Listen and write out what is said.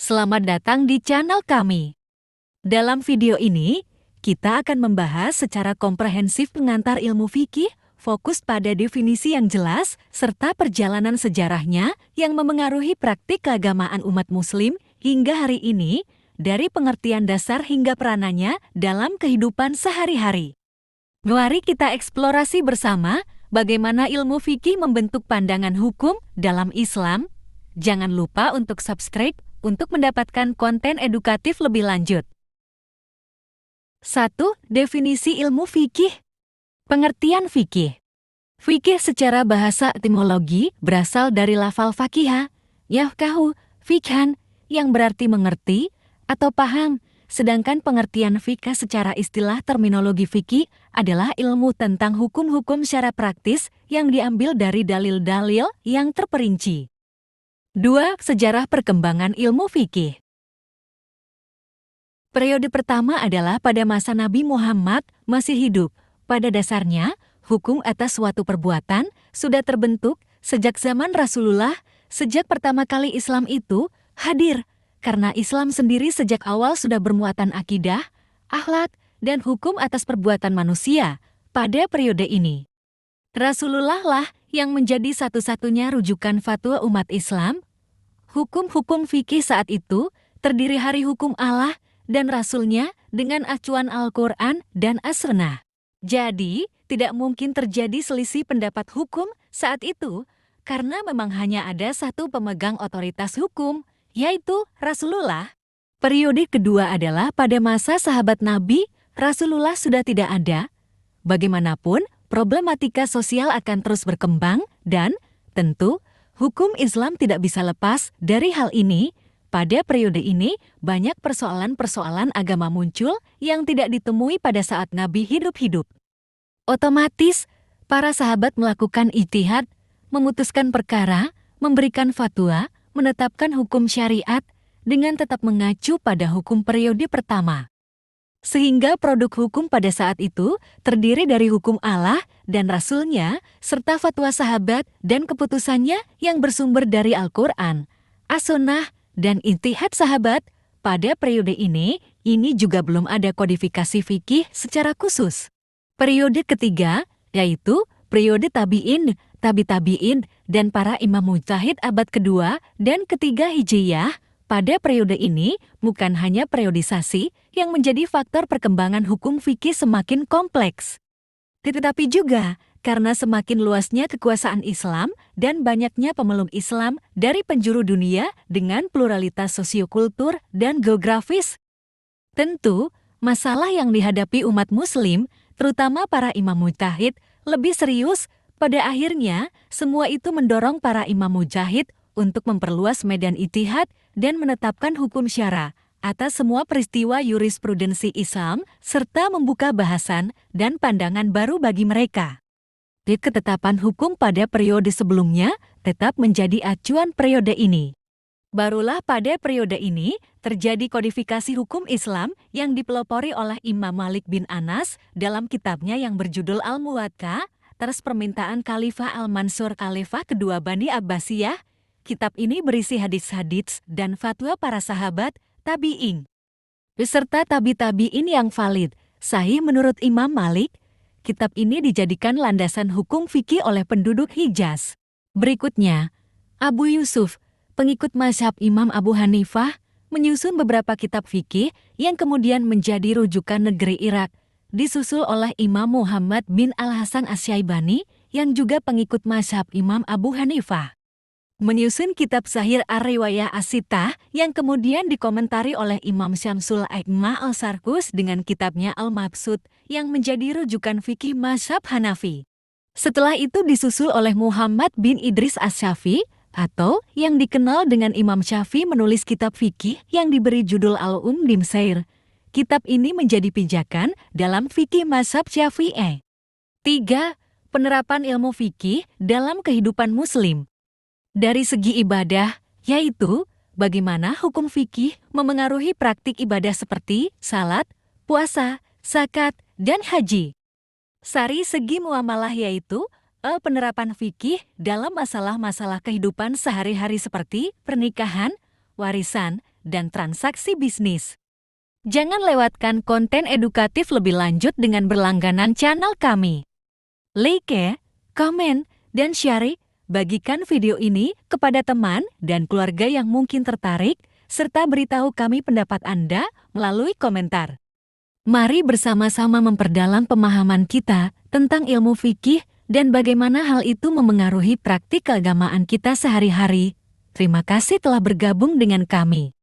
Selamat datang di channel kami. Dalam video ini, kita akan membahas secara komprehensif pengantar ilmu fikih, fokus pada definisi yang jelas, serta perjalanan sejarahnya yang memengaruhi praktik keagamaan umat muslim hingga hari ini, dari pengertian dasar hingga peranannya dalam kehidupan sehari-hari. Mari kita eksplorasi bersama bagaimana ilmu fikih membentuk pandangan hukum dalam Islam. Jangan lupa untuk subscribe untuk mendapatkan konten edukatif lebih lanjut. 1. Definisi ilmu fikih. Pengertian fikih. Fikih secara bahasa etimologi berasal dari lafal fakiha, yafkahu, fikhan, yang berarti mengerti atau paham, sedangkan pengertian fikih secara istilah terminologi fikih adalah ilmu tentang hukum-hukum secara praktis yang diambil dari dalil-dalil yang terperinci. 2. Sejarah perkembangan ilmu fikih. Periode pertama adalah pada masa Nabi Muhammad masih hidup. Pada dasarnya, hukum atas suatu perbuatan sudah terbentuk sejak zaman Rasulullah, sejak pertama kali Islam itu hadir, karena Islam sendiri sejak awal sudah bermuatan akidah, akhlak, dan hukum atas perbuatan manusia pada periode ini. Rasulullah lah yang menjadi satu-satunya rujukan fatwa umat Islam. Hukum-hukum fikih saat itu terdiri dari hukum Allah dan Rasul-Nya dengan acuan Al-Quran dan As-Sunnah. Jadi, tidak mungkin terjadi selisih pendapat hukum saat itu karena memang hanya ada satu pemegang otoritas hukum, yaitu Rasulullah. Periode kedua adalah pada masa sahabat Nabi, Rasulullah sudah tidak ada. Bagaimanapun, problematika sosial akan terus berkembang dan, tentu, hukum Islam tidak bisa lepas dari hal ini. Pada periode ini, banyak persoalan-persoalan agama muncul yang tidak ditemui pada saat Nabi hidup-hidup. Otomatis, para sahabat melakukan ijtihad, memutuskan perkara, memberikan fatwa, menetapkan hukum syariat, dengan tetap mengacu pada hukum periode pertama. Sehingga produk hukum pada saat itu terdiri dari hukum Allah dan Rasul-Nya, serta fatwa sahabat dan keputusannya yang bersumber dari Al-Quran, As-Sunnah, dan ijtihad sahabat. Pada periode ini juga belum ada kodifikasi fikih secara khusus. Periode ketiga, yaitu periode tabi'in, tabi-tabi'in, dan para imam mujtahid abad kedua dan ketiga Hijriyah. Pada periode ini, bukan hanya periodisasi yang menjadi faktor perkembangan hukum fikih semakin kompleks, tetapi juga karena semakin luasnya kekuasaan Islam dan banyaknya pemeluk Islam dari penjuru dunia dengan pluralitas sosiokultur dan geografis. Tentu, masalah yang dihadapi umat muslim, terutama para imam mujtahid, lebih serius. Pada akhirnya, semua itu mendorong para imam mujtahid untuk memperluas medan ijtihad dan menetapkan hukum syara atas semua peristiwa jurisprudensi Islam serta membuka bahasan dan pandangan baru bagi mereka. Ketetapan hukum pada periode sebelumnya tetap menjadi acuan periode ini. Barulah pada periode ini terjadi kodifikasi hukum Islam yang dipelopori oleh Imam Malik bin Anas dalam kitabnya yang berjudul Al-Muwatta atas permintaan Khalifah Al-Mansur Khalifah kedua Bani Abbasiyah. Kitab ini berisi hadis-hadis dan fatwa para sahabat, tabi'in, beserta tabi-tabi'in yang valid, sahih menurut Imam Malik. Kitab ini dijadikan landasan hukum fikih oleh penduduk Hijaz. Berikutnya, Abu Yusuf, pengikut mazhab Imam Abu Hanifah, menyusun beberapa kitab fikih yang kemudian menjadi rujukan negeri Irak, disusul oleh Imam Muhammad bin Al-Hasan Asy-Syaibani yang juga pengikut mazhab Imam Abu Hanifah, menyusun kitab Sahih Ar-Riwayah As-Sittah yang kemudian dikomentari oleh Imam Syamsul A'immah Al-Sarkus dengan kitabnya Al-Mabsut yang menjadi rujukan fikih mazhab Hanafi. Setelah itu disusul oleh Muhammad bin Idris Asy-Syafi'i atau yang dikenal dengan Imam Syafi'i menulis kitab fikih yang diberi judul Al-Dim Sair. Kitab ini menjadi pijakan dalam fikih mazhab Syafi'i. 3. Penerapan ilmu fikih dalam kehidupan muslim. Dari segi ibadah, yaitu bagaimana hukum fikih memengaruhi praktik ibadah seperti salat, puasa, zakat, dan haji. Dari segi muamalah, yaitu penerapan fikih dalam masalah-masalah kehidupan sehari-hari seperti pernikahan, warisan, dan transaksi bisnis. Jangan lewatkan konten edukatif lebih lanjut dengan berlangganan channel kami. Like, komen, dan share. Bagikan video ini kepada teman dan keluarga yang mungkin tertarik, serta beritahu kami pendapat Anda melalui komentar. Mari bersama-sama memperdalam pemahaman kita tentang ilmu fikih dan bagaimana hal itu memengaruhi praktik keagamaan kita sehari-hari. Terima kasih telah bergabung dengan kami.